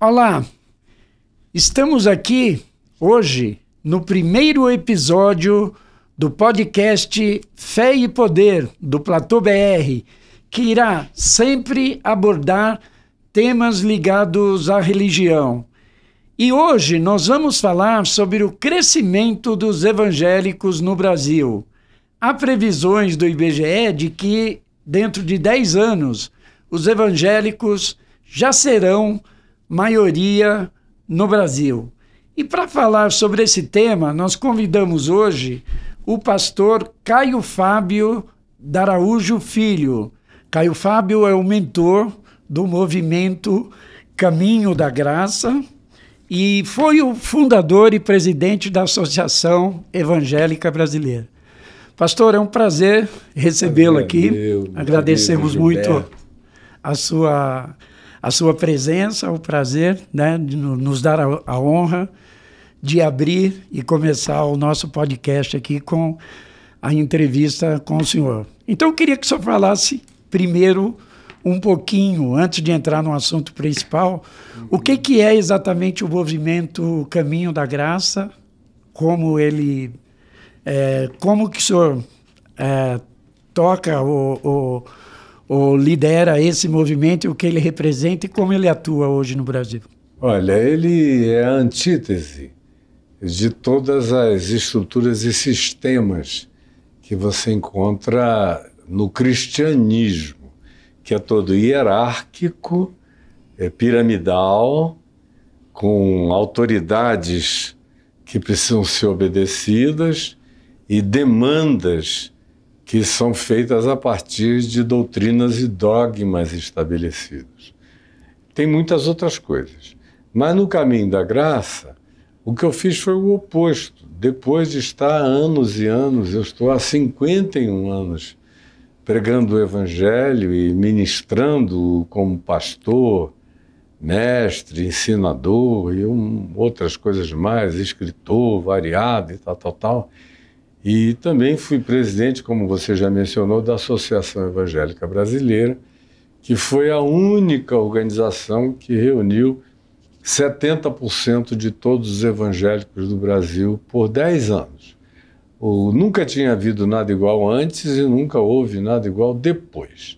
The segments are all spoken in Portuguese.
Olá, estamos aqui hoje no primeiro episódio do podcast Fé e Poder do Platô BR, que irá sempre abordar temas ligados à religião. E hoje nós vamos falar sobre o crescimento dos evangélicos no Brasil. Há previsões do IBGE de que, dentro de 10 anos, os evangélicos já serão maioria no Brasil. E para falar sobre esse tema, nós convidamos hoje o pastor Caio Fábio D'Araújo Filho. Caio Fábio é o mentor do movimento Caminho da Graça e foi o fundador e presidente da Associação Evangélica Brasileira. Pastor, é um prazer recebê-lo aqui. Agradecemos muito a sua presença, o prazer, né, de nos dar a honra de abrir e começar o nosso podcast aqui com a entrevista com o senhor. Então, eu queria que o senhor falasse primeiro um pouquinho, antes de entrar no assunto principal, o que é exatamente o movimento Caminho da Graça, como que o senhor toca ou lidera esse movimento, o que ele representa e como ele atua hoje no Brasil? Olha, ele é a antítese de todas as estruturas e sistemas que você encontra no cristianismo, que é todo hierárquico, piramidal, com autoridades que precisam ser obedecidas e demandas que são feitas a partir de doutrinas e dogmas estabelecidos. Tem muitas outras coisas. Mas no Caminho da Graça, o que eu fiz foi o oposto. Depois de estar anos e anos, eu estou há 51 anos pregando o Evangelho e ministrando como pastor, mestre, ensinador e outras coisas mais, escritor variado e tal. E também fui presidente, como você já mencionou, da Associação Evangélica Brasileira, que foi a única organização que reuniu 70% de todos os evangélicos do Brasil por 10 anos. Nunca tinha havido nada igual antes e nunca houve nada igual depois.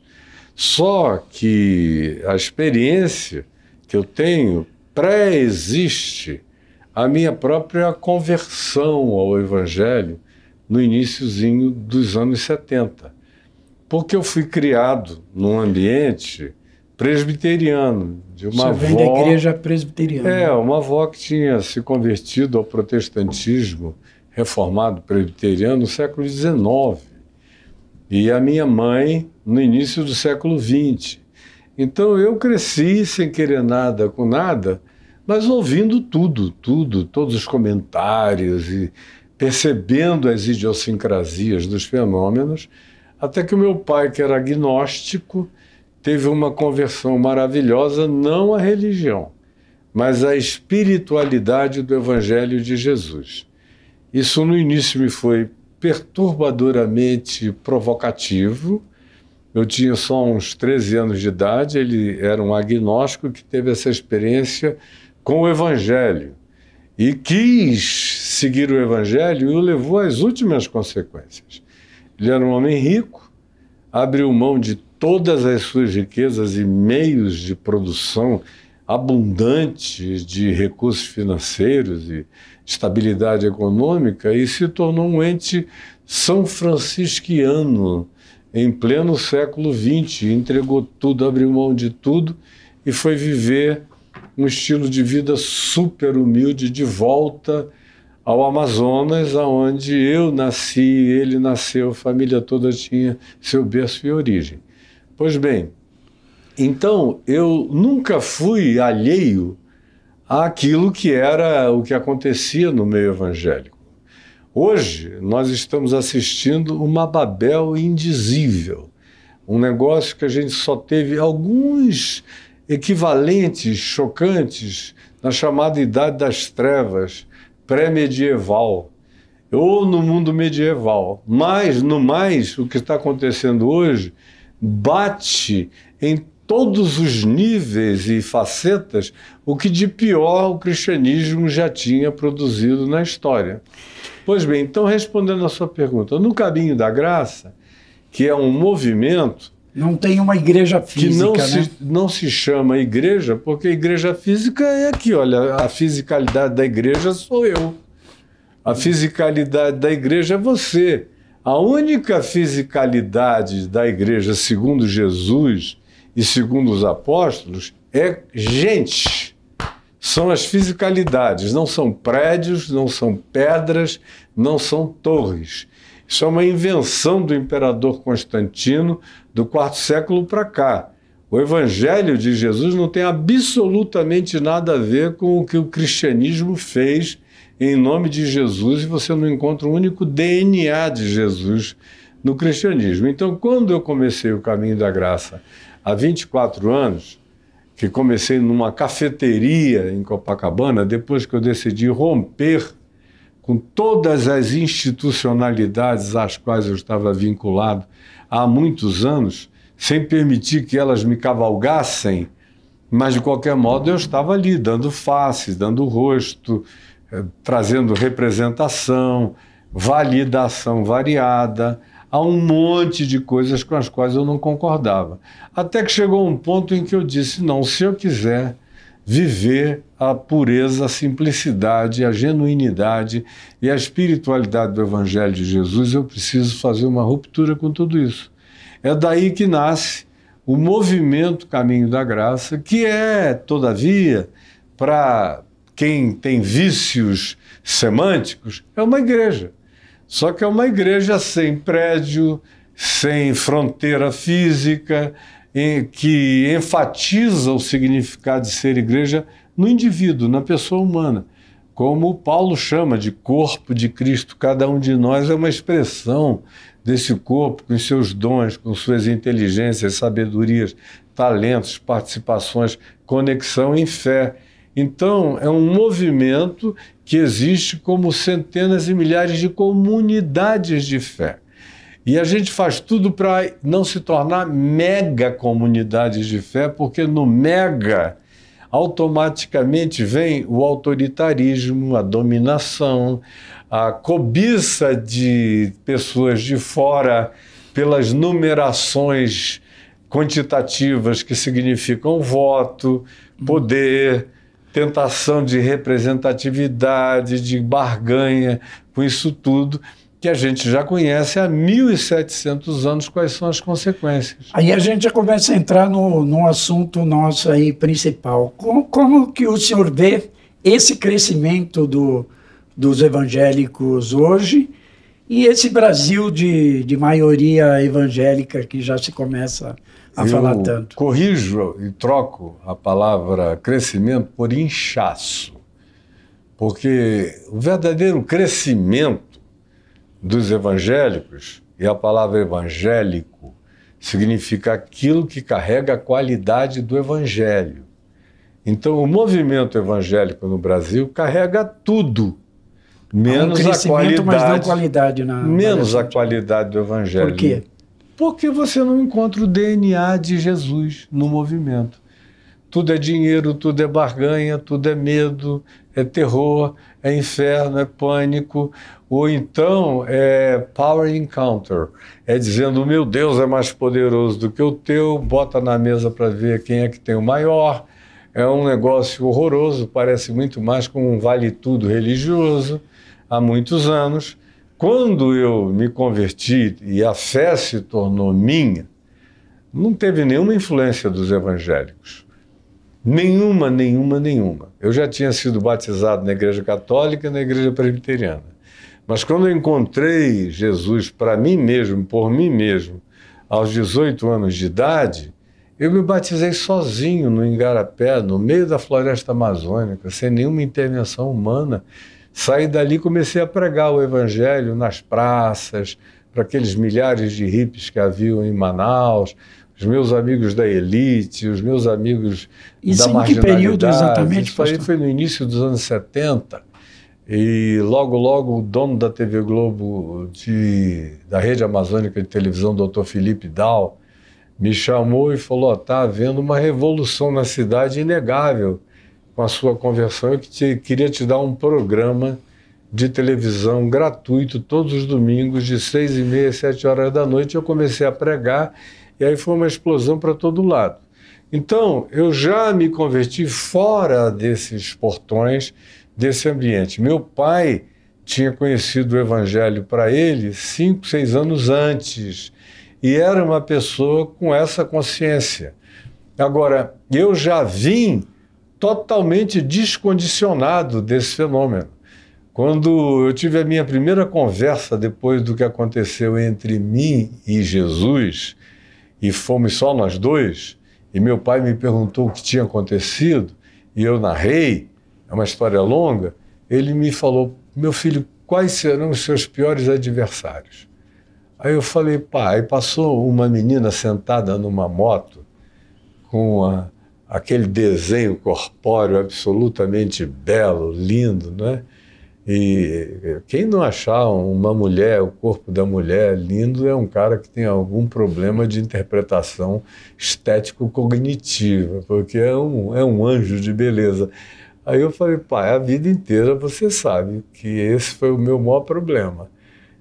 Só que a experiência que eu tenho pré-existe a minha própria conversão ao Evangelho no iniciozinho dos anos 70. Porque eu fui criado num ambiente presbiteriano, de uma avó... Você vem da igreja presbiteriana. Uma avó que tinha se convertido ao protestantismo reformado presbiteriano no século XIX. E a minha mãe no início do século XX. Então eu cresci sem querer nada com nada, mas ouvindo tudo, todos os comentários e percebendo as idiosincrasias dos fenômenos, até que o meu pai, que era agnóstico, teve uma conversão maravilhosa, não à religião, mas à espiritualidade do Evangelho de Jesus. Isso no início me foi perturbadoramente provocativo. Eu tinha só uns 13 anos de idade, ele era um agnóstico que teve essa experiência com o Evangelho e quis seguir o Evangelho e o levou às últimas consequências. Ele era um homem rico, abriu mão de todas as suas riquezas e meios de produção abundantes de recursos financeiros e estabilidade econômica e se tornou um ente são francisquiano em pleno século XX. Entregou tudo, abriu mão de tudo e foi viver um estilo de vida super humilde de volta ao Amazonas, onde eu nasci, ele nasceu, a família toda tinha seu berço e origem. Pois bem, então eu nunca fui alheio àquilo que era o que acontecia no meio evangélico. Hoje nós estamos assistindo uma Babel indizível, um negócio que a gente só teve alguns equivalentes chocantes na chamada Idade das Trevas, pré-medieval, ou no mundo medieval. Mas, no mais, o que está acontecendo hoje bate em todos os níveis e facetas o que de pior o cristianismo já tinha produzido na história. Pois bem, então respondendo a sua pergunta, no Caminho da Graça, que é um movimento... Não tem uma igreja física, que não se chama igreja, porque a igreja física é aqui, olha, a fisicalidade da igreja sou eu. A fisicalidade da igreja é você. A única fisicalidade da igreja, segundo Jesus e segundo os apóstolos, é gente. São as fisicalidades, não são prédios, não são pedras, não são torres. Isso é uma invenção do imperador Constantino do IV século para cá. O evangelho de Jesus não tem absolutamente nada a ver com o que o cristianismo fez em nome de Jesus, e você não encontra o único DNA de Jesus no cristianismo. Então, quando eu comecei o Caminho da Graça há 24 anos, que comecei numa cafeteria em Copacabana, depois que eu decidi romper com todas as institucionalidades às quais eu estava vinculado há muitos anos, sem permitir que elas me cavalgassem, mas de qualquer modo eu estava ali, dando face, dando rosto, trazendo representação, validação variada, a um monte de coisas com as quais eu não concordava. Até que chegou um ponto em que eu disse, não, se eu quiser viver a pureza, a simplicidade, a genuinidade e a espiritualidade do Evangelho de Jesus, eu preciso fazer uma ruptura com tudo isso. É daí que nasce o movimento Caminho da Graça, que é, todavia, para quem tem vícios semânticos, é uma igreja. Só que é uma igreja sem prédio, sem fronteira física, que enfatiza o significado de ser igreja no indivíduo, na pessoa humana. Como Paulo chama de corpo de Cristo, cada um de nós é uma expressão desse corpo, com seus dons, com suas inteligências, sabedorias, talentos, participações, conexão em fé. Então, é um movimento que existe como centenas e milhares de comunidades de fé. E a gente faz tudo para não se tornar mega comunidades de fé, porque no mega automaticamente vem o autoritarismo, a dominação, a cobiça de pessoas de fora pelas numerações quantitativas que significam voto, poder, tentação de representatividade, de barganha, com isso tudo que a gente já conhece há 1.700 anos quais são as consequências. Aí a gente já começa a entrar no assunto nosso aí principal. Como que o senhor vê esse crescimento dos evangélicos hoje e esse Brasil de maioria evangélica que já se começa a falar tanto? Corrijo e troco a palavra crescimento por inchaço, porque o verdadeiro crescimento dos evangélicos, e a palavra evangélico significa aquilo que carrega a qualidade do evangelho. Então, o movimento evangélico no Brasil carrega tudo, menos a qualidade, mas não qualidade menos a qualidade do evangelho. Por quê? Porque você não encontra o DNA de Jesus no movimento. Tudo é dinheiro, tudo é barganha, tudo é medo, é terror, é inferno, é pânico, ou então é power encounter, é dizendo, meu Deus é mais poderoso do que o teu, bota na mesa para ver quem é que tem o maior. É um negócio horroroso, parece muito mais com um vale-tudo religioso, há muitos anos. Quando eu me converti e a fé se tornou minha, não teve nenhuma influência dos evangélicos. Nenhuma. Eu já tinha sido batizado na igreja católica e na igreja presbiteriana. Mas quando eu encontrei Jesus para mim mesmo, por mim mesmo, aos 18 anos de idade, eu me batizei sozinho no Igarapé, no meio da floresta amazônica, sem nenhuma intervenção humana. Saí dali e comecei a pregar o evangelho nas praças, para aqueles milhares de hippies que haviam em Manaus, os meus amigos da elite, os meus amigos da marginalidade. Isso em que período exatamente, pastor? Isso aí foi no início dos anos 70. E logo o dono da TV Globo, da Rede Amazônica de Televisão, Dr. Felipe Dal, me chamou e falou: está havendo uma revolução na cidade inegável com a sua conversão, eu queria te dar um programa de televisão gratuito todos os domingos de 6h30 às 7h da noite. Eu comecei a pregar e aí foi uma explosão para todo lado. Então, eu já me converti fora desses portões, desse ambiente. Meu pai tinha conhecido o Evangelho para ele 5, 6 anos antes e era uma pessoa com essa consciência. Agora, eu já vim totalmente descondicionado desse fenômeno. Quando eu tive a minha primeira conversa depois do que aconteceu entre mim e Jesus, e fomos só nós dois, e meu pai me perguntou o que tinha acontecido, e eu narrei, é uma história longa, ele me falou: meu filho, quais serão os seus piores adversários? Aí eu falei: pai, passou uma menina sentada numa moto, com aquele desenho corpóreo absolutamente belo, lindo, né? E quem não achar uma mulher, o corpo da mulher lindo, é um cara que tem algum problema de interpretação estético-cognitiva, porque é um anjo de beleza. Aí eu falei: pai, a vida inteira você sabe que esse foi o meu maior problema.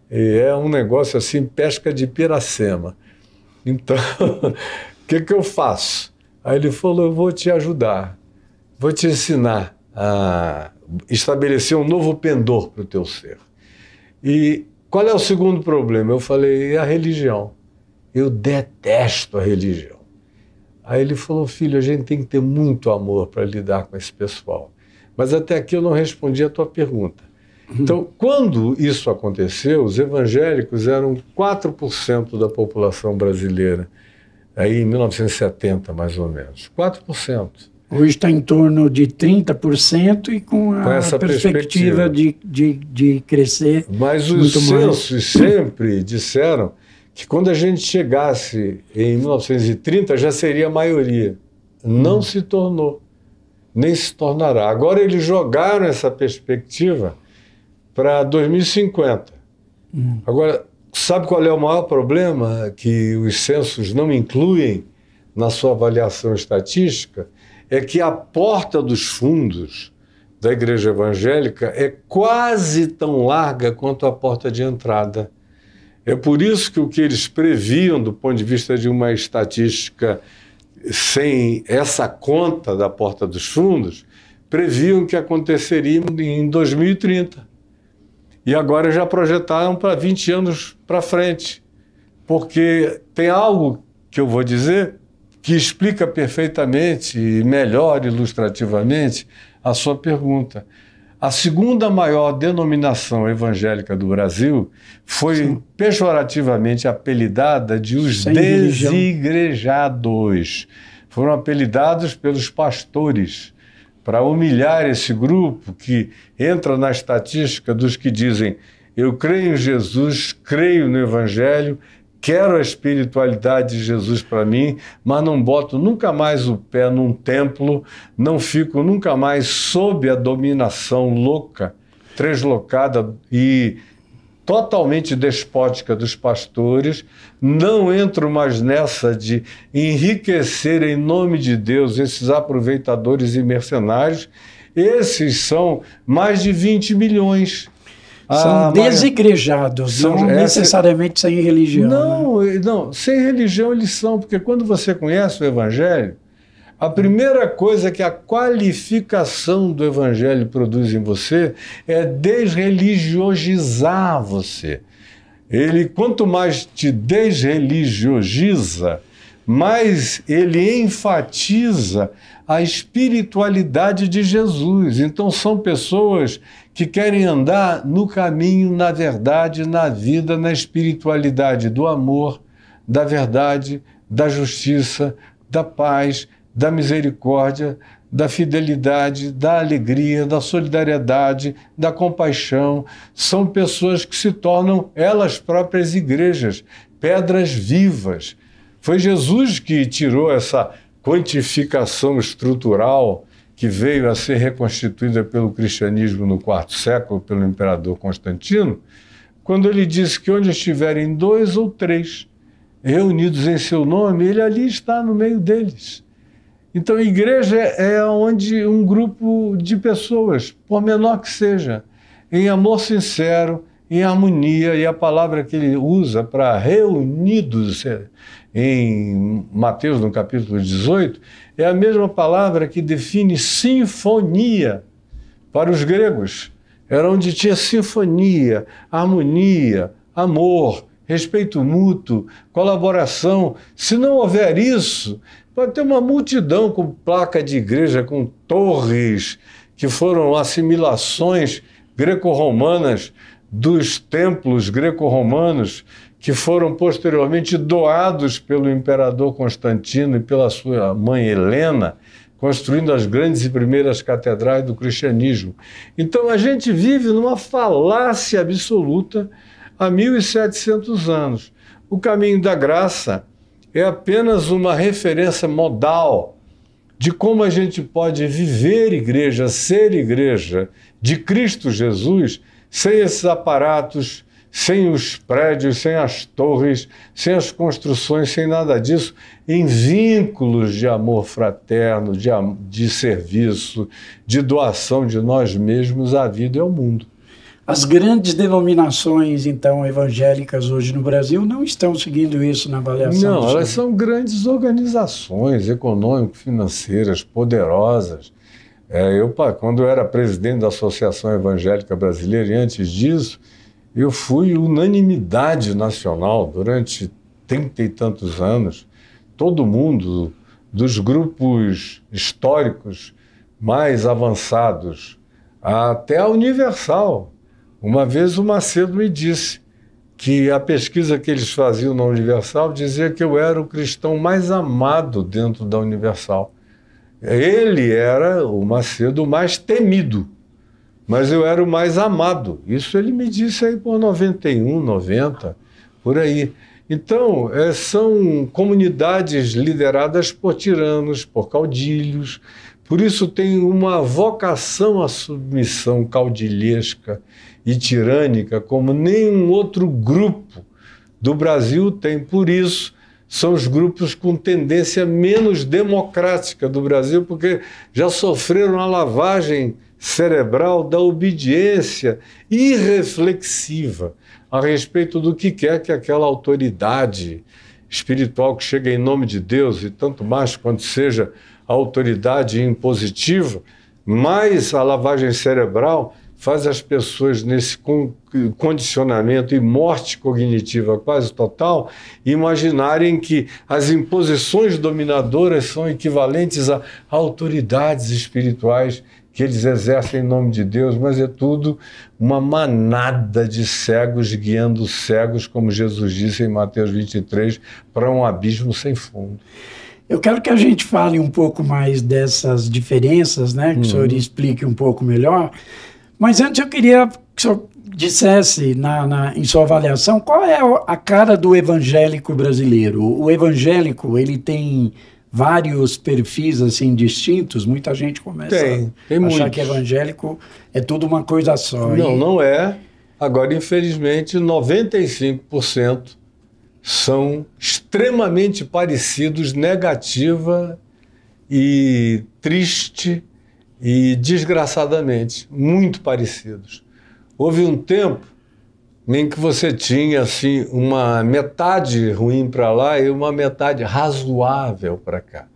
E é um negócio assim, pesca de piracema. Então, o que eu faço? Aí ele falou: eu vou te ajudar, vou te ensinar a estabelecer um novo pendor para o teu ser. E qual é o segundo problema? Eu falei: a religião. Eu detesto a religião. Aí ele falou: filho, a gente tem que ter muito amor para lidar com esse pessoal. Mas até aqui eu não respondi a tua pergunta. Então, quando isso aconteceu, os evangélicos eram 4% da população brasileira, aí em 1970, mais ou menos. 4%. Hoje está em torno de 30% e com essa perspectiva de crescer. Mas os censos sempre disseram que quando a gente chegasse em 1930 já seria a maioria. Não se tornou, nem se tornará. Agora eles jogaram essa perspectiva para 2050. Agora, sabe qual é o maior problema que os censos não incluem na sua avaliação estatística? É que a porta dos fundos da igreja evangélica é quase tão larga quanto a porta de entrada. É por isso que o que eles previam do ponto de vista de uma estatística sem essa conta da porta dos fundos, previam que aconteceria em 2030. E agora já projetaram para 20 anos para frente. Porque tem algo que eu vou dizer que explica perfeitamente e melhor ilustrativamente a sua pergunta. A segunda maior denominação evangélica do Brasil foi pejorativamente apelidada de os desigrejados. Foram apelidados pelos pastores para humilhar esse grupo que entra na estatística dos que dizem: eu creio em Jesus, creio no Evangelho, quero a espiritualidade de Jesus para mim, mas não boto nunca mais o pé num templo, não fico nunca mais sob a dominação louca, translocada e totalmente despótica dos pastores, não entro mais nessa de enriquecer em nome de Deus esses aproveitadores e mercenários. Esses são mais de 20 milhões. São desigrejados, não necessariamente sem religião. Não, sem religião eles são, porque quando você conhece o Evangelho, a primeira coisa que a qualificação do Evangelho produz em você é desreligiosizar você. Ele, quanto mais te desreligiosiza, mais ele enfatiza a espiritualidade de Jesus. Então são pessoas que querem andar no caminho, na verdade, na vida, na espiritualidade do amor, da verdade, da justiça, da paz, da misericórdia, da fidelidade, da alegria, da solidariedade, da compaixão. São pessoas que se tornam elas próprias igrejas, pedras vivas. Foi Jesus que tirou essa quantificação estrutural que veio a ser reconstituída pelo cristianismo no IV século, pelo imperador Constantino, quando ele disse que onde estiverem 2 ou 3 reunidos em seu nome, ele ali está no meio deles. Então, a igreja é onde um grupo de pessoas, por menor que seja, em amor sincero, em harmonia, e a palavra que ele usa para reunidos em Mateus, no capítulo 18, é a mesma palavra que define sinfonia para os gregos. Era onde tinha sinfonia, harmonia, amor, respeito mútuo, colaboração. Se não houver isso, pode ter uma multidão com placa de igreja, com torres, que foram assimilações greco-romanas dos templos greco-romanos, que foram posteriormente doados pelo imperador Constantino e pela sua mãe Helena, construindo as grandes e primeiras catedrais do cristianismo. Então a gente vive numa falácia absoluta há 1.700 anos. O caminho da graça é apenas uma referência modal de como a gente pode viver igreja, ser igreja de Cristo Jesus, sem esses aparatos, sem os prédios, sem as torres, sem as construções, sem nada disso, em vínculos de amor fraterno, de serviço, de doação de nós mesmos à vida e ao mundo. As grandes denominações, então, evangélicas hoje no Brasil não estão seguindo isso na avaliação? Não, elas são grandes organizações econômico-financeiras, poderosas. Quando eu era presidente da Associação Evangélica Brasileira, e antes disso, eu fui unanimidade nacional durante 30 e tantos anos. Todo mundo, dos grupos históricos mais avançados até a Universal. Uma vez o Macedo me disse que a pesquisa que eles faziam na Universal dizia que eu era o cristão mais amado dentro da Universal. Ele era, o Macedo, o mais temido, mas eu era o mais amado. Isso ele me disse aí por 91, 90, por aí. Então, são comunidades lideradas por tiranos, por caudilhos, por isso tem uma vocação à submissão caudilhesca e tirânica como nenhum outro grupo do Brasil tem. Por isso, são os grupos com tendência menos democrática do Brasil, porque já sofreram a lavagem cerebral da obediência irreflexiva a respeito do que quer que aquela autoridade espiritual que chega em nome de Deus, e tanto mais quanto seja a autoridade impositiva, mas a lavagem cerebral faz as pessoas nesse condicionamento e morte cognitiva quase total imaginarem que as imposições dominadoras são equivalentes a autoridades espirituais que eles exercem em nome de Deus, mas é tudo uma manada de cegos guiando cegos, como Jesus disse em Mateus 23, para um abismo sem fundo. Eu quero que a gente fale um pouco mais dessas diferenças, né? Que o senhor explique um pouco melhor. Mas antes eu queria que o senhor dissesse, em sua avaliação, qual é a cara do evangélico brasileiro. O evangélico, ele tem vários perfis assim distintos. Muita gente começa a achar muitos. Que evangélico é tudo uma coisa só. Não é. Agora, infelizmente, 95% são extremamente parecidos, negativa e triste e desgraçadamente, muito parecidos. Houve um tempo em que você tinha assim, uma metade ruim para lá e uma metade razoável para cá.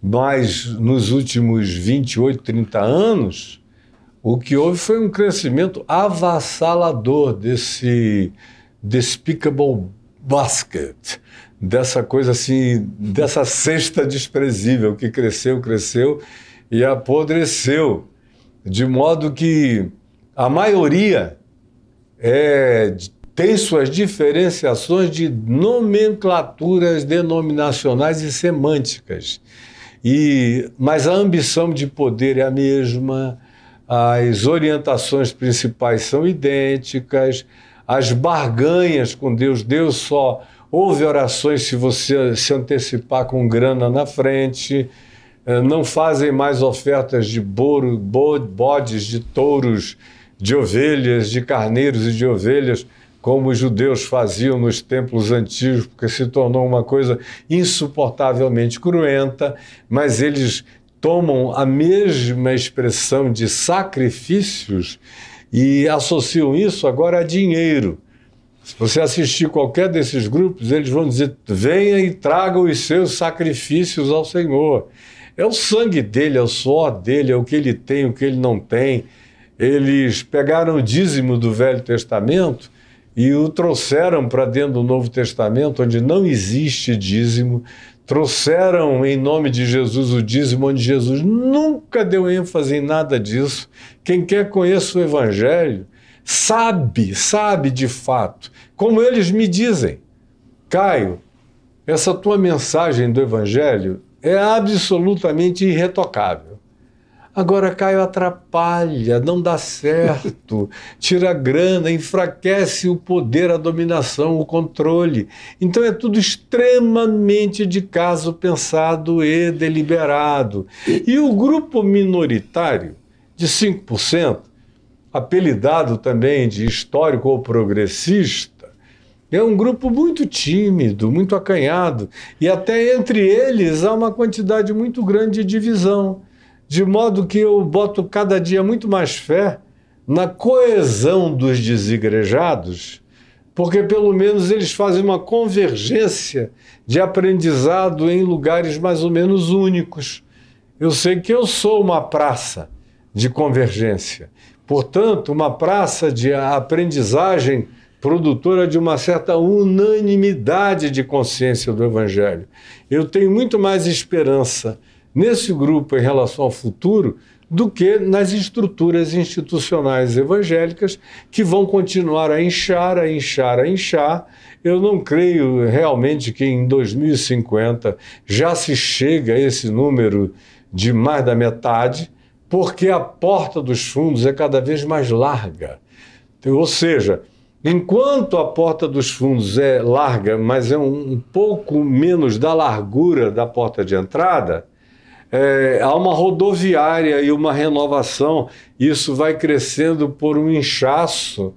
Mas nos últimos 28, 30 anos, o que houve foi um crescimento avassalador desse despicable basket, dessa coisa assim, dessa cesta desprezível que cresceu e apodreceu, de modo que a maioria tem suas diferenciações de nomenclaturas denominacionais e semânticas, mas a ambição de poder é a mesma, as orientações principais são idênticas, as barganhas com Deus só ouve orações se você se antecipar com grana na frente, não fazem mais ofertas de bodes, de touros, de ovelhas, de carneiros e de ovelhas, como os judeus faziam nos templos antigos, porque se tornou uma coisa insuportavelmente cruenta, mas eles tomam a mesma expressão de sacrifícios e associam isso agora a dinheiro. Se você assistir qualquer desses grupos, eles vão dizer: venha e traga os seus sacrifícios ao Senhor. É o sangue dele, é o suor dele, é o que ele tem, o que ele não tem. Eles pegaram o dízimo do Velho Testamento e o trouxeram para dentro do Novo Testamento, onde não existe dízimo. Trouxeram em nome de Jesus o dízimo, onde Jesus nunca deu ênfase em nada disso. Quem quer conhecer o Evangelho sabe de fato. Como eles me dizem: Caio, essa tua mensagem do Evangelho é absolutamente irretocável. Agora, Caio, atrapalha, não dá certo, tira grana, enfraquece o poder, a dominação, o controle. Então é tudo extremamente de caso pensado e deliberado. E o grupo minoritário, de 5%, apelidado também de histórico ou progressista, é um grupo muito tímido, muito acanhado, e até entre eles há uma quantidade muito grande de divisão. De modo que eu boto cada dia muito mais fé na coesão dos desigrejados, porque pelo menos eles fazem uma convergência de aprendizado em lugares mais ou menos únicos. Eu sei que eu sou uma praça de convergência, portanto, uma praça de aprendizagem produtora de uma certa unanimidade de consciência do Evangelho. Eu tenho muito mais esperança nesse grupo em relação ao futuro do que nas estruturas institucionais evangélicas que vão continuar a inchar. Eu não creio realmente que em 2050 já se chega a esse número de mais da metade, porque a porta dos fundos é cada vez mais larga. Ou seja, enquanto a porta dos fundos é larga, mas é um pouco menos da largura da porta de entrada, há uma rodoviária e uma renovação. Isso vai crescendo por um inchaço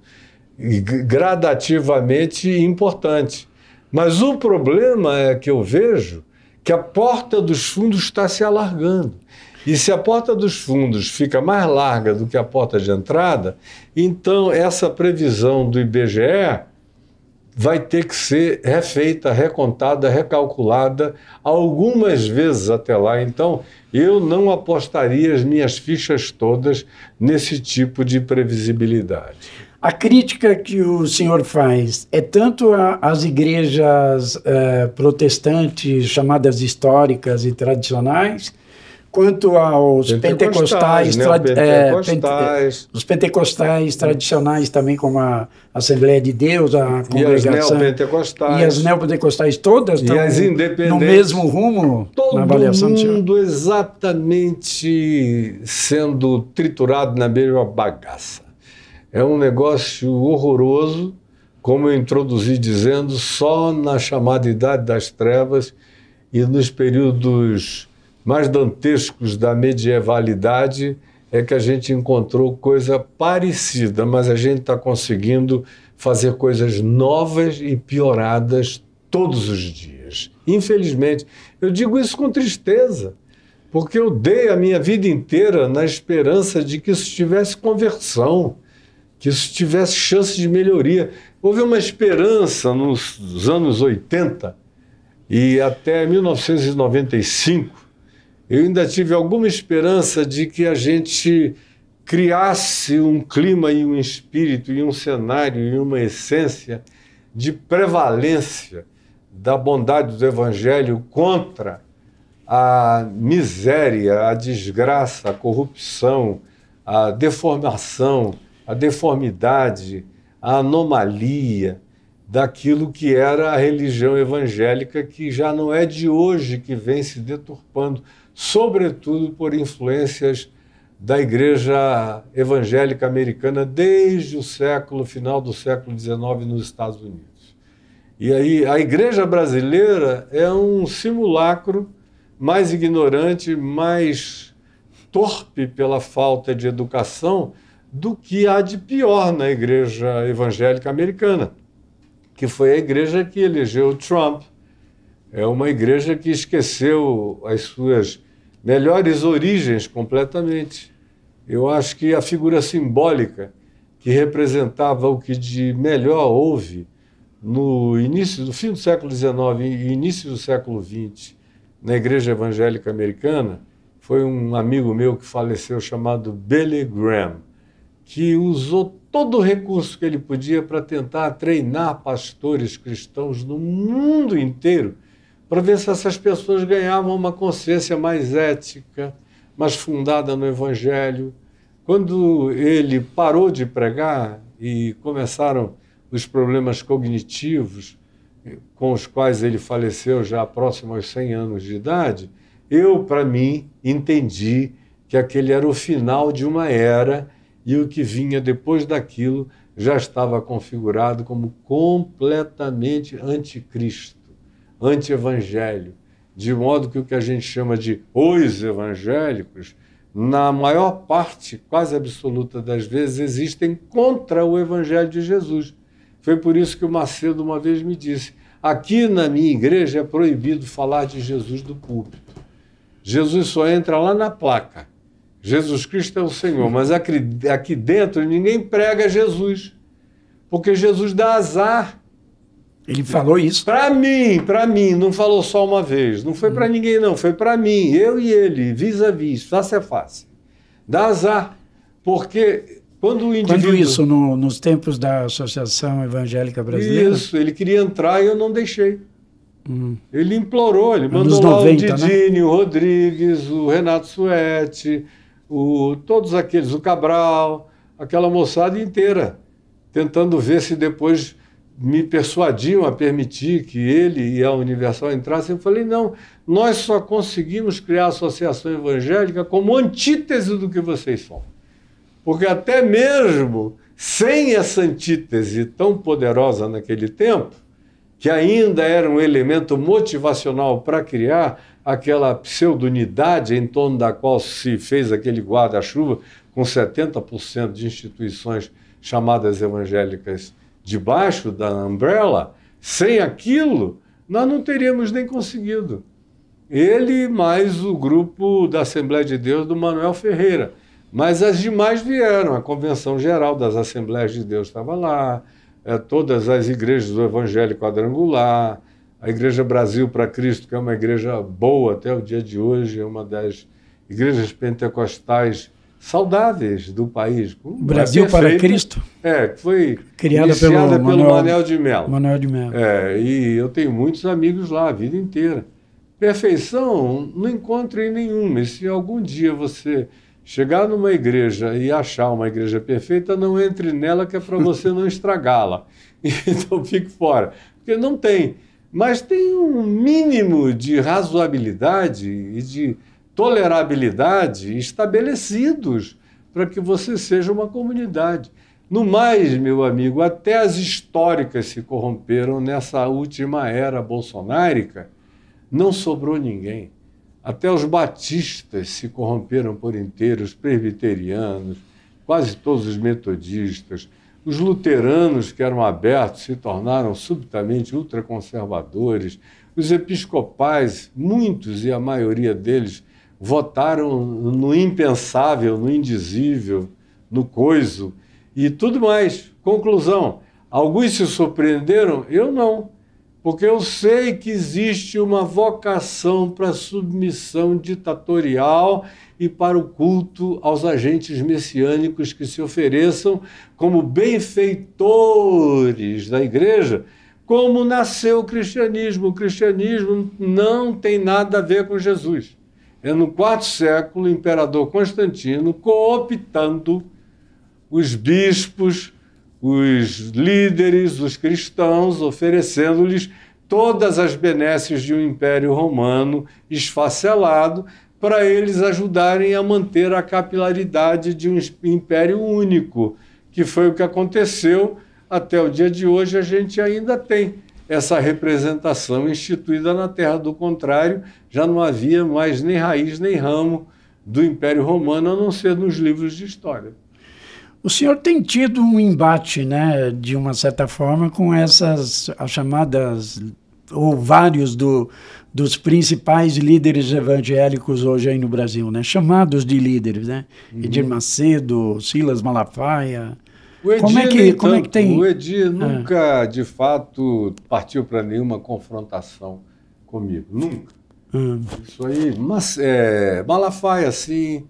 gradativamente importante. Mas o problema é que eu vejo que a porta dos fundos está se alargando. E se a porta dos fundos fica mais larga do que a porta de entrada, então essa previsão do IBGE vai ter que ser refeita, recontada, recalculada algumas vezes até lá. Então, eu não apostaria as minhas fichas todas nesse tipo de previsibilidade. A crítica que o senhor faz é tanto às igrejas protestantes, chamadas históricas e tradicionais, quanto aos pentecostais, os pentecostais tradicionais também, como a Assembleia de Deus, a congregação, e as neopentecostais todas estão no mesmo rumo na avaliação do senhor? Todo mundo exatamente sendo triturado na mesma bagaça. É um negócio horroroso, como eu introduzi dizendo, só na chamada Idade das Trevas e nos períodos mais dantescos da medievalidade é que a gente encontrou coisa parecida, mas a gente está conseguindo fazer coisas novas e pioradas todos os dias. Infelizmente, eu digo isso com tristeza, porque eu dei a minha vida inteira na esperança de que isso tivesse conversão, que isso tivesse chance de melhoria. Houve uma esperança nos anos 80 e até 1995, eu ainda tive alguma esperança de que a gente criasse um clima e um espírito e um cenário e uma essência de prevalência da bondade do Evangelho contra a miséria, a desgraça, a corrupção, a deformação, a deformidade, a anomalia daquilo que era a religião evangélica, que já não é de hoje que vem se deturpando, sobretudo por influências da igreja evangélica americana desde o final do século XIX nos Estados Unidos. E aí a igreja brasileira é um simulacro mais ignorante, mais torpe pela falta de educação do que há de pior na igreja evangélica americana, que foi a igreja que elegeu Trump. É uma igreja que esqueceu as suas melhores origens completamente. Eu acho que a figura simbólica que representava o que de melhor houve no fim do século XIX e início do século XX, na igreja evangélica americana, foi um amigo meu que faleceu chamado Billy Graham, que usou todo o recurso que ele podia para tentar treinar pastores cristãos no mundo inteiro, para ver se essas pessoas ganhavam uma consciência mais ética, mais fundada no Evangelho. Quando ele parou de pregar e começaram os problemas cognitivos, com os quais ele faleceu já próximo aos 100 anos de idade, eu, para mim, entendi que aquele era o final de uma era e o que vinha depois daquilo já estava configurado como completamente anticristo, anti-evangelho, de modo que o que a gente chama de os evangélicos, na maior parte, quase absoluta das vezes, existem contra o evangelho de Jesus. Foi por isso que o Macedo uma vez me disse: aqui na minha igreja é proibido falar de Jesus do púlpito. Jesus só entra lá na placa. Jesus Cristo é o Senhor, mas aqui dentro ninguém prega Jesus, porque Jesus dá azar. Ele falou isso. Para mim, não falou só uma vez, não foi para ninguém não, foi para mim, eu e ele, vis-a-vis, face a face. Dá azar, porque quando o indivíduo... Quando isso, nos tempos da Associação Evangélica Brasileira? Isso, ele queria entrar e eu não deixei. Ele implorou, ele mandou Nos lá 90, o Didinho, o Rodrigues, o Renato Suete, todos aqueles, o Cabral, aquela moçada inteira, tentando ver se depois me persuadiam a permitir que ele e a Universal entrassem. Eu falei, não, nós só conseguimos criar a Associação Evangélica como antítese do que vocês são. Porque até mesmo sem essa antítese tão poderosa naquele tempo, que ainda era um elemento motivacional para criar aquela pseudonidade em torno da qual se fez aquele guarda-chuva com 70% de instituições chamadas evangélicas debaixo da umbrella, sem aquilo, nós não teríamos nem conseguido. Ele mais o grupo da Assembleia de Deus do Manuel Ferreira. Mas as demais vieram, a Convenção Geral das Assembleias de Deus estava lá, todas as igrejas do Evangelho Quadrangular, a Igreja Brasil para Cristo, que é uma igreja boa até o dia de hoje, é uma das igrejas pentecostais saudáveis do país. Brasil para Cristo? Que foi criada pelo Manuel de Mello. Manuel de Mello. E eu tenho muitos amigos lá a vida inteira. Perfeição não encontro em nenhuma. E se algum dia você chegar numa igreja e achar uma igreja perfeita, não entre nela, que é para você não estragá-la. Então fique fora. Porque não tem. Mas tem um mínimo de razoabilidade e de tolerabilidade estabelecidos para que você seja uma comunidade. No mais, meu amigo, até as históricas se corromperam nessa última era bolsonárica, não sobrou ninguém. Até os batistas se corromperam por inteiro, os presbiterianos, quase todos os metodistas, os luteranos que eram abertos se tornaram subitamente ultraconservadores, os episcopais, muitos e a maioria deles, votaram no impensável, no indizível, no coiso e tudo mais. Conclusão, alguns se surpreenderam, eu não, porque eu sei que existe uma vocação para a submissão ditatorial e para o culto aos agentes messiânicos que se ofereçam como benfeitores da igreja, como nasceu o cristianismo. O cristianismo não tem nada a ver com Jesus. É no IV século, o imperador Constantino, cooptando os bispos, os líderes, os cristãos, oferecendo-lhes todas as benesses de um império romano esfacelado para eles ajudarem a manter a capilaridade de um império único, que foi o que aconteceu até o dia de hoje. A gente ainda tem essa representação instituída na Terra. Do contrário, já não havia mais nem raiz nem ramo do Império Romano, a não ser nos livros de história. O senhor tem tido um embate, né, de uma certa forma, com essas, as chamadas, ou vários dos principais líderes evangélicos hoje aí no Brasil, né, chamados de líderes, né? Edir Macedo, Silas Malafaia. O Edir, Como é que tem? O Edir nunca, de fato, partiu para nenhuma confrontação comigo. Nunca. Isso aí, mas Malafaia, sim,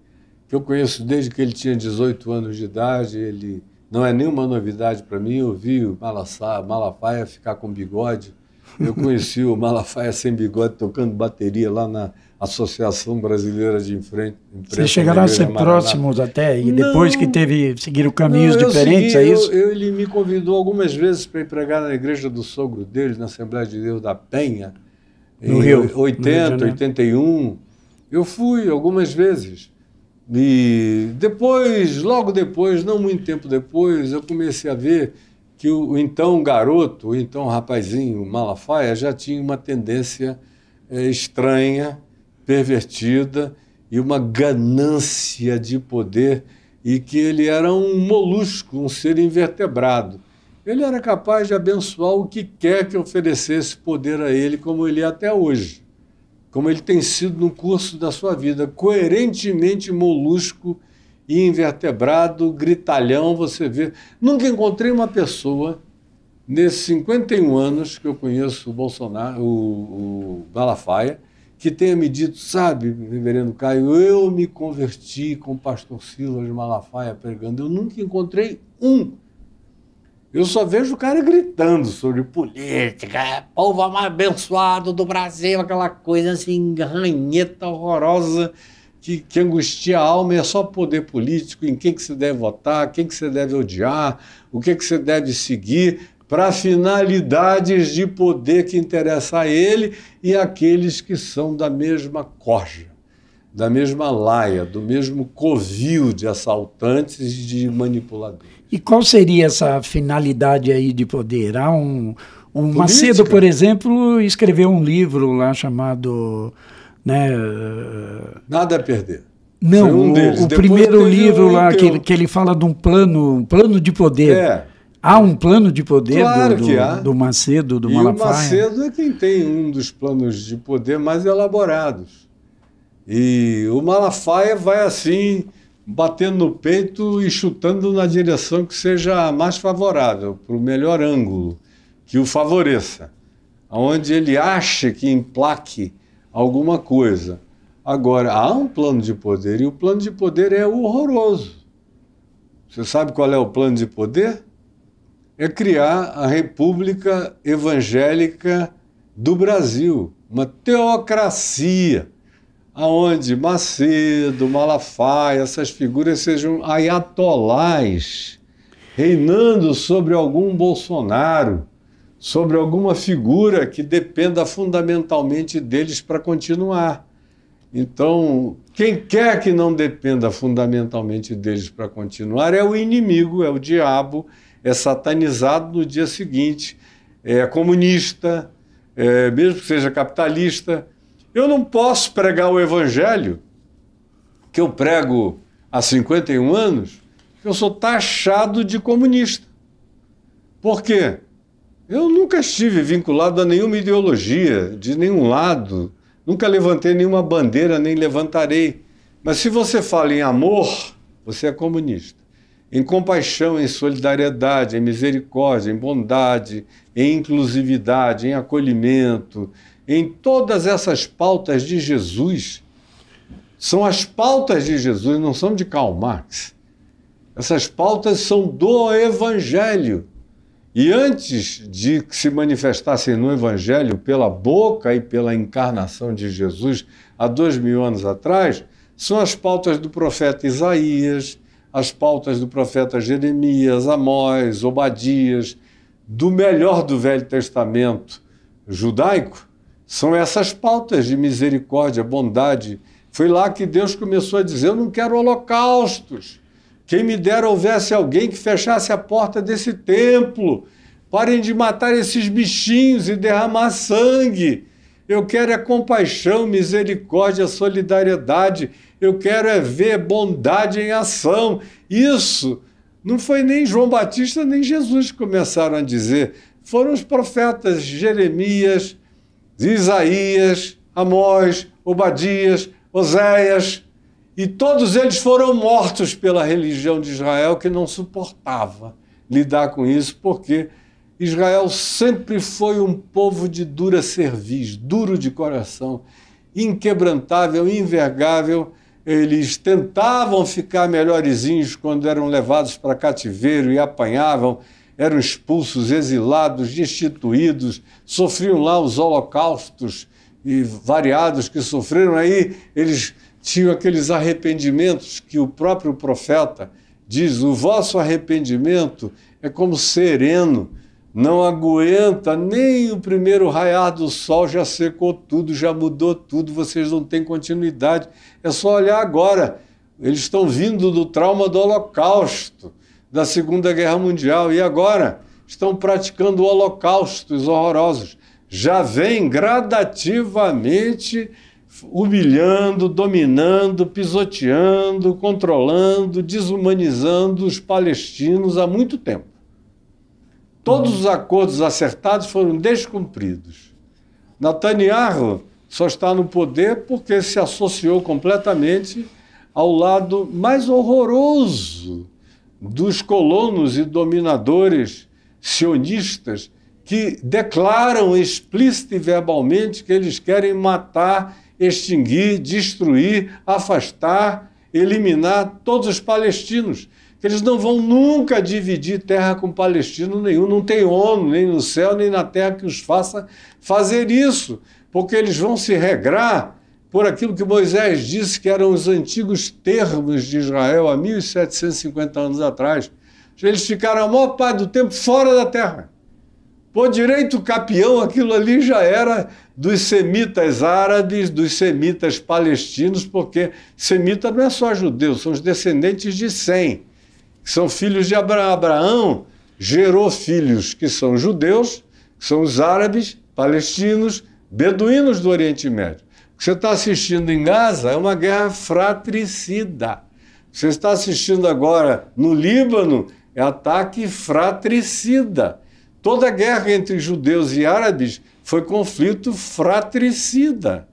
que eu conheço desde que ele tinha 18 anos de idade, ele não é nenhuma novidade para mim. Eu vi o Malafaia ficar com bigode. Eu conheci o Malafaia sem bigode tocando bateria lá na Associação Brasileira de Imprensa. Vocês chegaram a ser próximos até, e depois que seguiram caminhos diferentes, é isso? Ele me convidou algumas vezes para ir pregar na igreja do sogro dele, na Assembleia de Deus da Penha, no Rio, 80, 81. Eu fui algumas vezes. E depois, logo depois, não muito tempo depois, eu comecei a ver que o então garoto, o então rapazinho, Malafaia, já tinha uma tendência estranha, pervertida e uma ganância de poder, e que ele era um molusco, um ser invertebrado. Ele era capaz de abençoar o que quer que oferecesse poder a ele, como ele é até hoje, como ele tem sido no curso da sua vida, coerentemente molusco e invertebrado, gritalhão. Você vê, nunca encontrei uma pessoa nesses 51 anos que eu conheço o Bolsonaro, o Malafaia, que tenha me dito, sabe, reverendo Caio, eu me converti com o pastor Silas Malafaia pregando. Eu nunca encontrei um. Eu só vejo o cara gritando sobre política, povo mais abençoado do Brasil, aquela coisa assim, ranheta horrorosa, que angustia a alma. É só poder político, em quem que você deve votar, quem que você deve odiar, o que você deve seguir, para finalidades de poder que interessa a ele e àqueles que são da mesma corja, da mesma laia, do mesmo covil de assaltantes e de manipuladores. E qual seria essa finalidade aí de poder? Há um Macedo, por exemplo, escreveu um livro lá chamado, né, Nada a Perder. Não, o primeiro livro lá que ele fala de um plano de poder. Há um plano de poder, claro, do Macedo, do Malafaia? O Macedo é quem tem um dos planos de poder mais elaborados. E o Malafaia vai assim, batendo no peito e chutando na direção que seja a mais favorável, para o melhor ângulo, que o favoreça, onde ele acha que emplaque alguma coisa. Agora, há um plano de poder, e o plano de poder é horroroso. Você sabe qual é o plano de poder? É criar a República Evangélica do Brasil, uma teocracia, onde Macedo, Malafaia, essas figuras sejam ayatolás, reinando sobre algum Bolsonaro, sobre alguma figura que dependa fundamentalmente deles para continuar. Então, quem quer que não dependa fundamentalmente deles para continuar é o inimigo, é o diabo, é satanizado no dia seguinte, é comunista, mesmo que seja capitalista. Eu não posso pregar o evangelho que eu prego há 51 anos, porque eu sou taxado de comunista. Por quê? Eu nunca estive vinculado a nenhuma ideologia, de nenhum lado, nunca levantei nenhuma bandeira, nem levantarei. Mas se você fala em amor, você é comunista. Em compaixão, em solidariedade, em misericórdia, em bondade, em inclusividade, em acolhimento, em todas essas pautas de Jesus. São as pautas de Jesus, não são de Karl Marx. Essas pautas são do Evangelho. E antes de que se manifestassem no Evangelho pela boca e pela encarnação de Jesus há 2000 anos atrás, são as pautas do profeta Isaías, as pautas do profeta Jeremias, Amós, Obadias, do melhor do Velho Testamento judaico. São essas pautas de misericórdia, bondade. Foi lá que Deus começou a dizer, eu não quero holocaustos. Quem me dera houvesse alguém que fechasse a porta desse templo. Parem de matar esses bichinhos e derramar sangue. Eu quero é compaixão, misericórdia, solidariedade. Eu quero é ver bondade em ação. Isso Não foi nem João Batista nem Jesus que começaram a dizer. Foram os profetas Jeremias, Isaías, Amós, Obadias, Oséias, e todos eles foram mortos pela religião de Israel, que não suportava lidar com isso, porque Israel sempre foi um povo de dura cerviz, duro de coração, inquebrantável, invergável. Eles tentavam ficar melhorzinhos quando eram levados para cativeiro e apanhavam, eram expulsos, exilados, destituídos, sofriam lá os holocaustos e variados que sofreram. Aí eles tinham aqueles arrependimentos que o próprio profeta diz: o vosso arrependimento é como sereno, não aguenta nem o primeiro raiar do sol, já secou tudo, já mudou tudo, vocês não têm continuidade. É só olhar agora, eles estão vindo do trauma do Holocausto, da Segunda Guerra Mundial, e agora estão praticando holocaustos horrorosos. Já vem gradativamente humilhando, dominando, pisoteando, controlando, desumanizando os palestinos há muito tempo. Todos os acordos acertados foram descumpridos. Netanyahu só está no poder porque se associou completamente ao lado mais horroroso dos colonos e dominadores sionistas, que declaram explícita e verbalmente que eles querem matar, extinguir, destruir, afastar, eliminar todos os palestinos. Que eles não vão nunca dividir terra com palestino nenhum. Não tem ONU, nem no céu, nem na terra que os faça fazer isso, porque eles vão se regrar por aquilo que Moisés disse que eram os antigos termos de Israel há 1.750 anos atrás. Eles ficaram a maior parte do tempo fora da terra. Por direito capião, aquilo ali já era dos semitas árabes, dos semitas palestinos, porque semita não é só judeu, são os descendentes de Sem, que são filhos de Abraão. Abraão gerou filhos que são judeus, que são os árabes, palestinos, beduínos do Oriente Médio. O que você está assistindo em Gaza é uma guerra fratricida. O que você está assistindo agora no Líbano é ataque fratricida. Toda a guerra entre judeus e árabes foi conflito fratricida.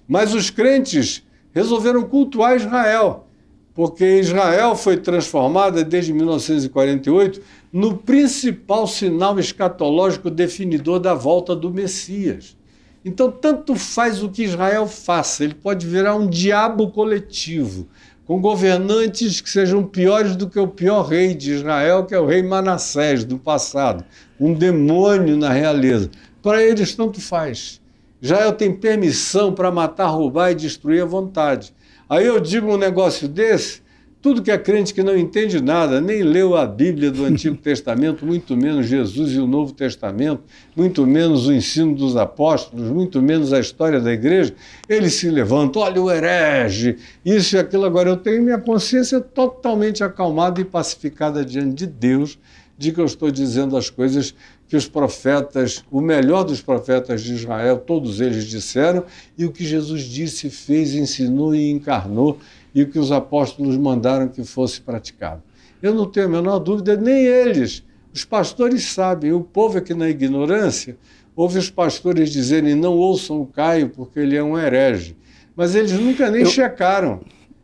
Mas os crentes resolveram cultuar Israel, porque Israel foi transformada desde 1948 no principal sinal escatológico definidor da volta do Messias. Então, tanto faz o que Israel faça, ele pode virar um diabo coletivo, com governantes que sejam piores do que o pior rei de Israel, que é o rei Manassés do passado, um demônio na realeza. Para eles, tanto faz. Israel tem permissão para matar, roubar e destruir à vontade. Aí eu digo um negócio desse, tudo que é crente que não entende nada, nem leu a Bíblia do Antigo Testamento, muito menos Jesus e o Novo Testamento, muito menos o ensino dos apóstolos, muito menos a história da igreja, ele se levanta: olha o herege, isso e aquilo. Agora eu tenho minha consciência totalmente acalmada e pacificada diante de Deus, de que eu estou dizendo as coisas que os profetas, o melhor dos profetas de Israel, todos eles disseram, e o que Jesus disse, fez, ensinou e encarnou, e o que os apóstolos mandaram que fosse praticado. Eu não tenho a menor dúvida, nem eles. Os pastores sabem, o povo é que na ignorância ouve os pastores dizerem: não ouçam o Caio porque ele é um herege. Mas eles nunca nem checaram,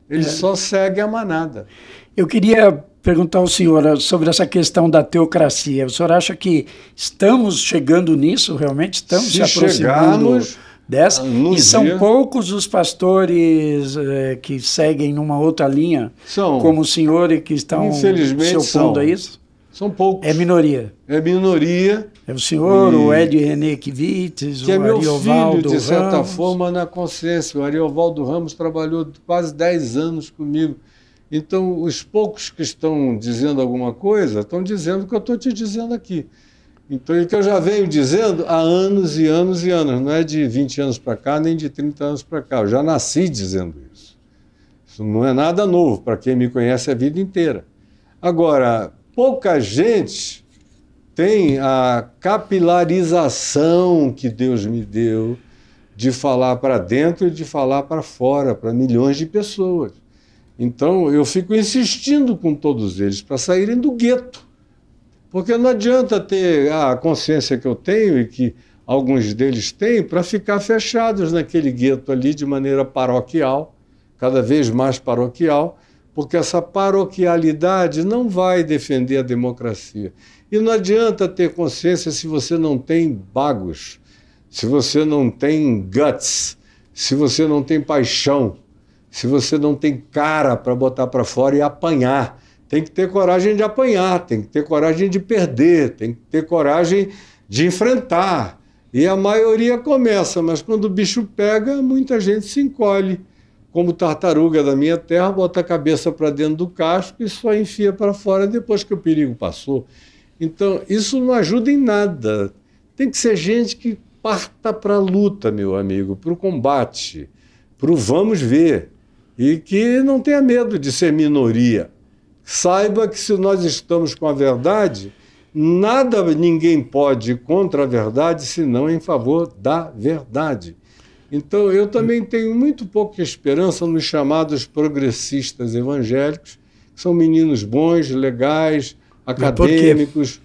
eles só seguem a manada. Eu queria perguntar ao senhor sobre essa questão da teocracia. O senhor acha que estamos chegando nisso, realmente? Estamos se aproximando dessa? E são poucos os pastores que seguem numa outra linha, como o senhor, e que estão se opondo a isso? São poucos. É minoria? É minoria. É o senhor, o Ed René Kivitz, o Ariovaldo filho, de certa Ramos. forma, na consciência. O Ariovaldo Ramos trabalhou quase 10 anos comigo. Então, os poucos que estão dizendo alguma coisa, estão dizendo o que eu estou te dizendo aqui. Então, o que eu já venho dizendo há anos e anos e anos, não é de 20 anos para cá, nem de 30 anos para cá. Eu já nasci dizendo isso. Isso não é nada novo, para quem me conhece a vida inteira. Agora, pouca gente tem a capilarização que Deus me deu de falar para dentro e de falar para fora, para milhões de pessoas. Então, eu fico insistindo com todos eles para saírem do gueto. Porque não adianta ter a consciência que eu tenho e que alguns deles têm para ficar fechados naquele gueto ali de maneira paroquial, cada vez mais paroquial, porque essa paroquialidade não vai defender a democracia. E não adianta ter consciência se você não tem bagos, se você não tem guts, se você não tem paixão, se você não tem cara para botar para fora e apanhar. Tem que ter coragem de apanhar, tem que ter coragem de perder, tem que ter coragem de enfrentar. E a maioria começa, mas quando o bicho pega, muita gente se encolhe. Como tartaruga da minha terra, bota a cabeça para dentro do casco e só enfia para fora depois que o perigo passou. Então, isso não ajuda em nada. Tem que ser gente que parta para a luta, meu amigo, para o combate, para o vamos ver. E que não tenha medo de ser minoria. Saiba que se nós estamos com a verdade, ninguém pode ir contra a verdade, senão em favor da verdade. Então, eu também tenho muito pouca esperança nos chamados progressistas evangélicos, que são meninos bons, legais, acadêmicos,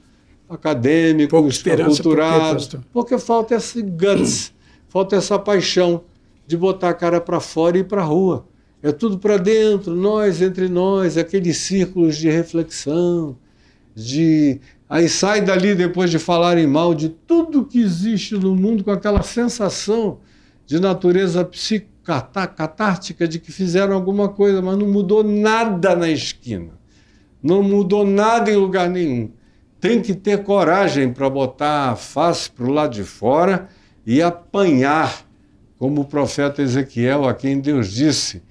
aculturados, porque falta esse guts, falta essa paixão de botar a cara para fora e ir para a rua. É tudo para dentro, nós, entre nós, aqueles círculos de reflexão, aí sai dali depois de falarem mal de tudo que existe no mundo com aquela sensação de natureza catártica de que fizeram alguma coisa, mas não mudou nada na esquina, não mudou nada em lugar nenhum. Tem que ter coragem para botar a face para o lado de fora e apanhar, como o profeta Ezequiel, a quem Deus disse: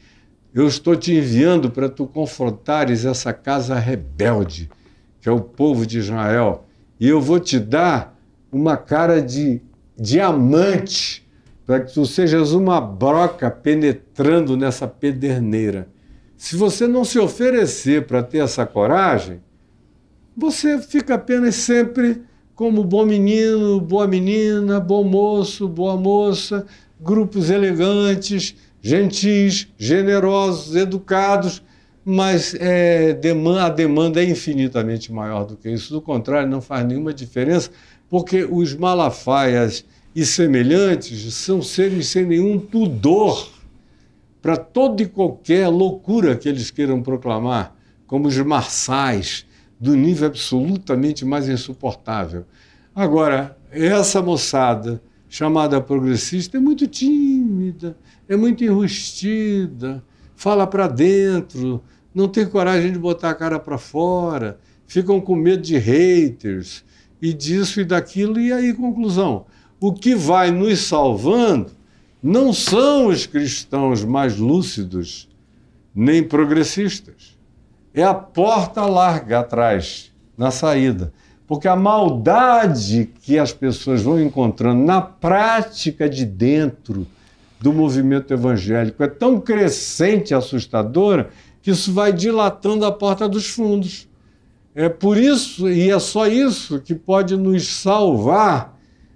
eu estou te enviando para tu confrontares essa casa rebelde, que é o povo de Israel, e eu vou te dar uma cara de diamante, para que tu sejas uma broca penetrando nessa pederneira. Se você não se oferecer para ter essa coragem, você fica apenas sempre como bom menino, boa menina, bom moço, boa moça, grupos elegantes, gentis, generosos, educados, mas a demanda é infinitamente maior do que isso. Do contrário, não faz nenhuma diferença, porque os malafaias e semelhantes são seres sem nenhum pudor para toda e qualquer loucura que eles queiram proclamar, como os marçais, do nível absolutamente mais insuportável. Agora, essa moçada chamada progressista é muito tímida, é muito enrustida, fala para dentro, não tem coragem de botar a cara para fora, ficam com medo de haters, e disso e daquilo, e aí, conclusão, o que vai nos salvando não são os cristãos mais lúcidos, nem progressistas. É a porta larga atrás, na saída. Porque a maldade que as pessoas vão encontrando na prática de dentro do movimento evangélico é tão crescente e assustadora que isso vai dilatando a porta dos fundos. É por isso, e é só isso, que pode nos salvar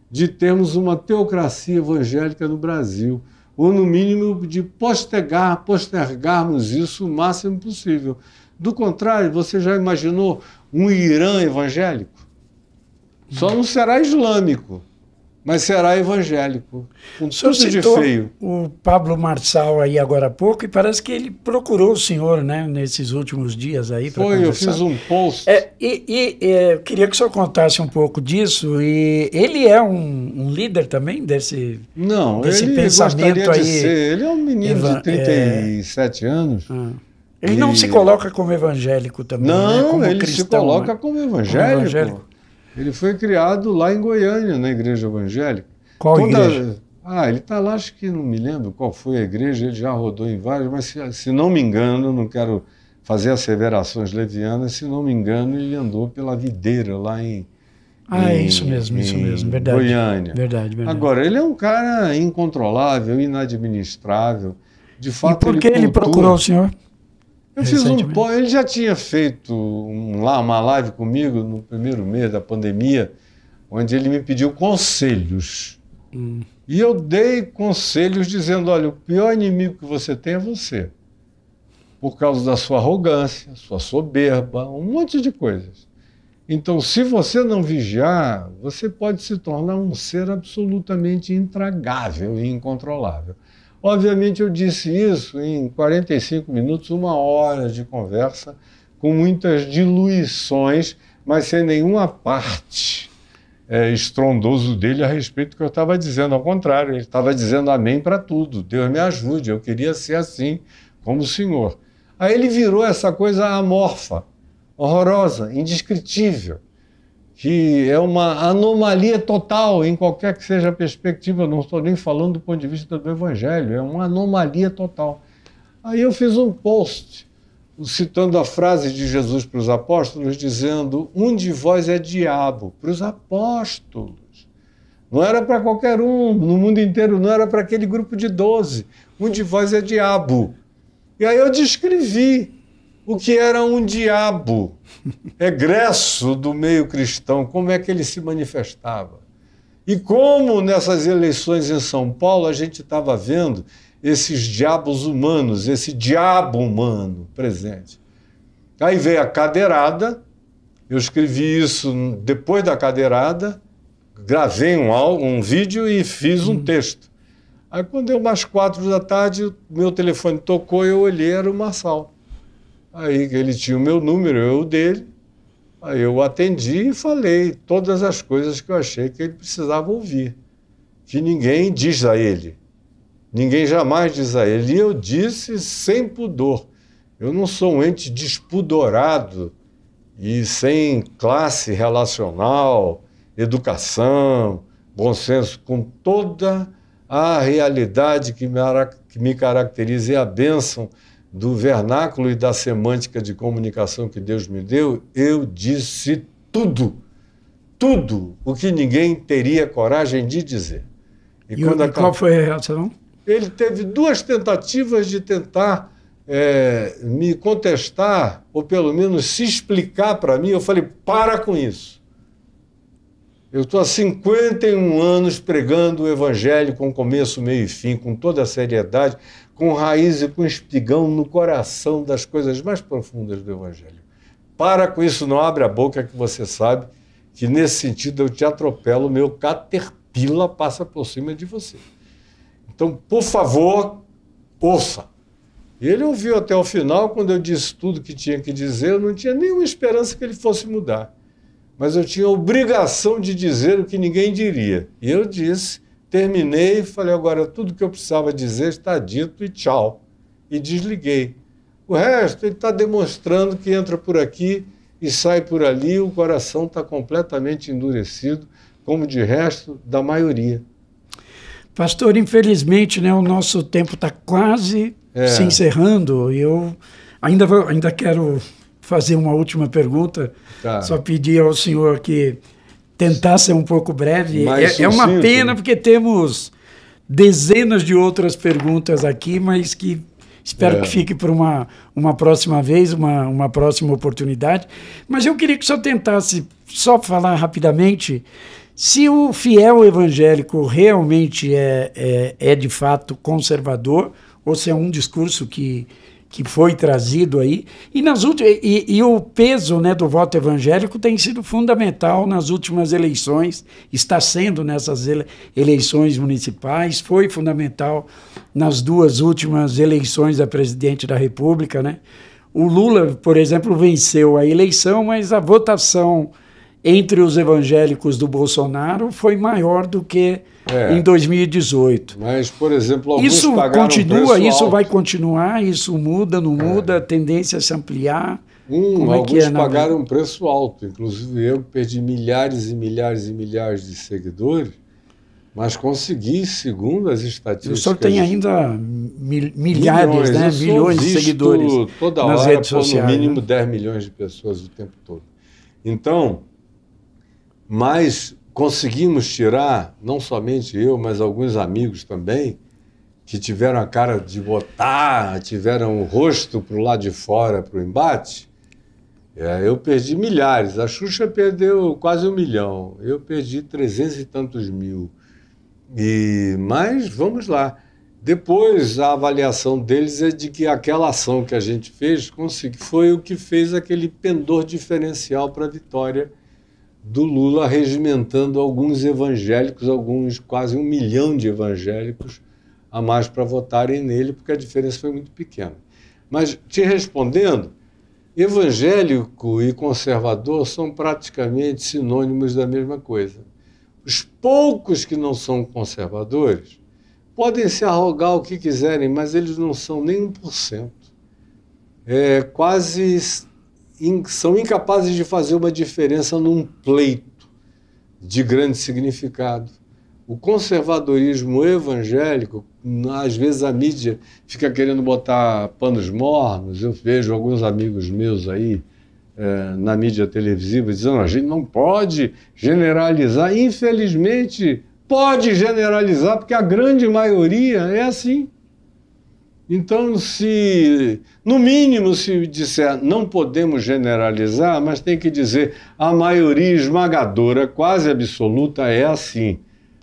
de termos uma teocracia evangélica no Brasil, ou no mínimo de postergarmos isso o máximo possível. Do contrário, você já imaginou um Irã evangélico? Só não será islâmico, mas será evangélico, com tudo de feio. O Pablo Marçal aí agora há pouco, e parece que ele procurou o senhor, né, nesses últimos dias aí para conversar. Eu fiz um post. Eu queria que o senhor contasse um pouco disso, e ele é um líder também desse pensamento aí. Ele é um menino de 37 anos. Ele não se coloca como evangélico também, não, né? Como ele cristão, se coloca né? como evangélico. Ele foi criado lá em Goiânia, na igreja evangélica. Qual igreja? Ele está lá, acho que não me lembro qual foi a igreja, ele já rodou em várias, mas se não me engano, não quero fazer asseverações levianas, se não me engano, ele andou pela videira lá isso mesmo, verdade. Goiânia. Verdade. Agora, ele é um cara incontrolável, inadministrável. De fato, e por que ele procurou o senhor? Eu fiz ele já tinha feito uma live comigo no primeiro mês da pandemia, onde ele me pediu conselhos. E eu dei conselhos dizendo: olha, o pior inimigo que você tem é você. por causa da sua arrogância, sua soberba, um monte de coisas. Então, se você não vigiar, você pode se tornar um ser absolutamente intragável e incontrolável. Obviamente, eu disse isso em 45 minutos, 1 hora de conversa, com muitas diluições, mas sem nenhuma parte estrondoso dele a respeito do que eu estava dizendo. Ao contrário, ele estava dizendo amém para tudo. Deus me ajude, eu queria ser assim como o Senhor. Aí ele virou essa coisa amorfa, horrorosa, indescritível, que é uma anomalia total em qualquer que seja a perspectiva. Eu não estou nem falando do ponto de vista do Evangelho, é uma anomalia total. Aí eu fiz um post citando a frase de Jesus para os apóstolos, dizendo: um de vós é diabo, para os apóstolos. Não era para qualquer um, no mundo inteiro, não era para aquele grupo de 12. Um de vós é diabo. E aí eu descrevi o que era um diabo, egresso do meio cristão, como é que ele se manifestava. E como nessas eleições em São Paulo a gente estava vendo esses diabos humanos, esse diabo humano presente. Aí veio a cadeirada, eu escrevi isso depois da cadeirada, gravei um vídeo e fiz um texto. Aí quando deu umas 4 da tarde, meu telefone tocou e eu olhei, era o Marçal. Aí ele tinha o meu número, eu o dele, aí eu atendi e falei todas as coisas que eu achei que ele precisava ouvir, que ninguém diz a ele. Ninguém jamais diz a ele. E eu disse sem pudor. Eu não sou um ente despudorado e sem classe relacional, educação, bom senso, com toda a realidade que me caracteriza e a bênção do vernáculo e da semântica de comunicação que Deus me deu. Eu disse tudo o que ninguém teria coragem de dizer. E qual foi a reação? Ele teve 2 tentativas de tentar me contestar, ou pelo menos se explicar para mim. Eu falei: para com isso. Eu estou há 51 anos pregando o Evangelho com começo, meio e fim, com toda a seriedade, com raiz e com espigão no coração das coisas mais profundas do Evangelho. Para com isso, não abre a boca, que você sabe que nesse sentido eu te atropelo, o meu caterpillar passa por cima de você. Então, por favor, ouça. E ele ouviu até o final. Quando eu disse tudo que tinha que dizer, eu não tinha nenhuma esperança que ele fosse mudar. Mas eu tinha a obrigação de dizer o que ninguém diria. E eu disse, terminei, falei: agora tudo que eu precisava dizer está dito e tchau. E desliguei. O resto, ele está demonstrando que entra por aqui e sai por ali, o coração está completamente endurecido, como de resto da maioria. Pastor, infelizmente, né, o nosso tempo está quase se encerrando. Eu ainda quero fazer uma última pergunta. Tá. Só pedir ao senhor que tentasse ser um pouco breve. É uma pena, porque temos dezenas de outras perguntas aqui, mas que espero que fique por uma próxima vez, uma próxima oportunidade. Mas eu queria que o senhor tentasse só falar rapidamente se o fiel evangélico realmente é de fato conservador, ou se é um discurso que foi trazido aí. E o peso, né, do voto evangélico tem sido fundamental nas últimas eleições, está sendo nessas eleições municipais, foi fundamental nas 2 últimas eleições da presidente da República, né? O Lula, por exemplo, venceu a eleição, mas a votação entre os evangélicos do Bolsonaro foi maior do que em 2018. Mas, por exemplo, alguns isso pagaram continua, preço isso alto. Vai continuar, isso muda, não muda, a tendência a se ampliar. Alguns pagaram um preço alto, inclusive eu perdi milhares e milhares e milhares de seguidores, mas consegui, segundo as estatísticas... O senhor tem ainda milhares, né? Milhões de seguidores toda nas hora, redes sociais. No mínimo 10 milhões de pessoas o tempo todo. Então, mas conseguimos tirar, não somente eu, mas alguns amigos também, que tiveram a cara de botar, tiveram o rosto para o lado de fora, para o embate. Eu perdi milhares. A Xuxa perdeu quase 1 milhão. Eu perdi 300 e tantos mil. Mas vamos lá. Depois, a avaliação deles é de que aquela ação que a gente fez foi o que fez aquele pendor diferencial para a vitória do Lula, regimentando alguns evangélicos, quase 1 milhão de evangélicos a mais para votarem nele, porque a diferença foi muito pequena. Mas, te respondendo, evangélico e conservador são praticamente sinônimos da mesma coisa. Os poucos que não são conservadores podem se arrogar o que quiserem, mas eles não são nem 1%. São incapazes de fazer uma diferença num pleito de grande significado. O conservadorismo evangélico, às vezes a mídia fica querendo botar panos mornos. Eu vejo alguns amigos meus aí na mídia televisiva dizendo: a gente não pode generalizar. Infelizmente, pode generalizar, porque a grande maioria é assim. Então, no mínimo, se disser não podemos generalizar, mas tem que dizer a maioria esmagadora, quase absoluta, é assim.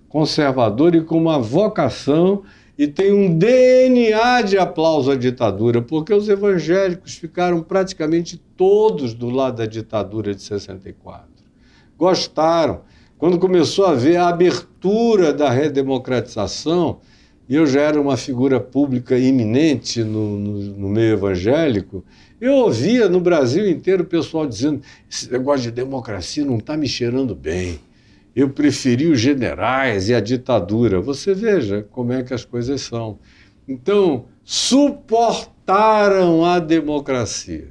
Conservador e com uma vocação, e tem um DNA de aplauso à ditadura, porque os evangélicos ficaram praticamente todos do lado da ditadura de 64. Gostaram. Quando começou a haver a abertura da redemocratização, e eu já era uma figura pública iminente no meio evangélico, eu ouvia no Brasil inteiro o pessoal dizendo: esse negócio de democracia não está me cheirando bem. Eu preferi os generais e a ditadura. Você veja como é que as coisas são. Então, suportaram a democracia,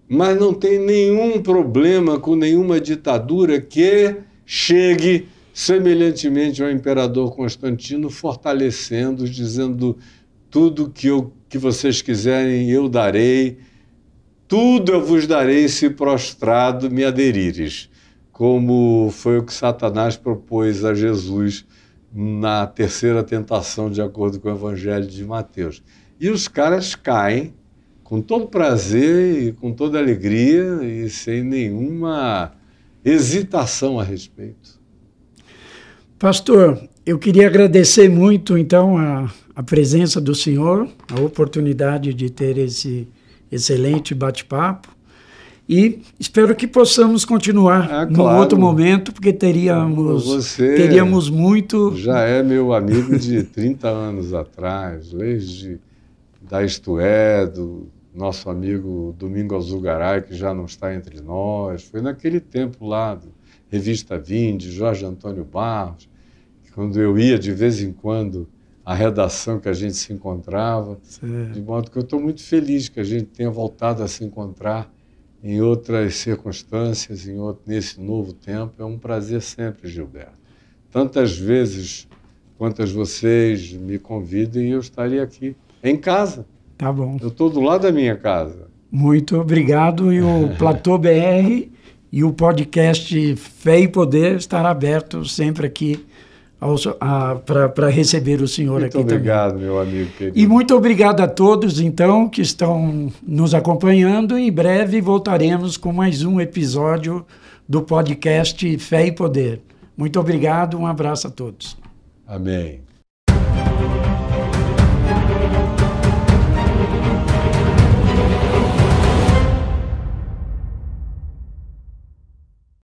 mas não tem nenhum problema com nenhuma ditadura que chegue semelhantemente ao imperador Constantino, fortalecendo, dizendo: tudo que vocês quiserem eu darei, tudo eu vos darei se prostrado me aderires, como foi o que Satanás propôs a Jesus na terceira tentação, de acordo com o Evangelho de Mateus. E os caras caem com todo prazer e com toda alegria e sem nenhuma hesitação a respeito. Pastor, eu queria agradecer muito, então, a presença do senhor, a oportunidade de ter esse excelente bate-papo, e espero que possamos continuar num outro momento, porque teríamos muito... Já é meu amigo de 30 anos atrás, desde da Isto É, do nosso amigo Domingos Alzugaray, que já não está entre nós. Foi naquele tempo lá, do Revista Vinde, Jorge Antônio Barros, quando eu ia de vez em quando à redação que a gente se encontrava. Certo. De modo que eu estou muito feliz que a gente tenha voltado a se encontrar em outras circunstâncias, nesse novo tempo. É um prazer sempre, Gilberto. Tantas vezes quantas vocês me convidem, eu estaria aqui, em casa. Tá bom. Eu estou do lado da minha casa. Muito obrigado. E o Platô BR e o podcast Fé e Poder estará aberto sempre aqui para receber o senhor aqui também. Muito obrigado, meu amigo querido. E muito obrigado a todos, então, que estão nos acompanhando. Em breve voltaremos com mais um episódio do podcast Fé e Poder. Muito obrigado, um abraço a todos. Amém.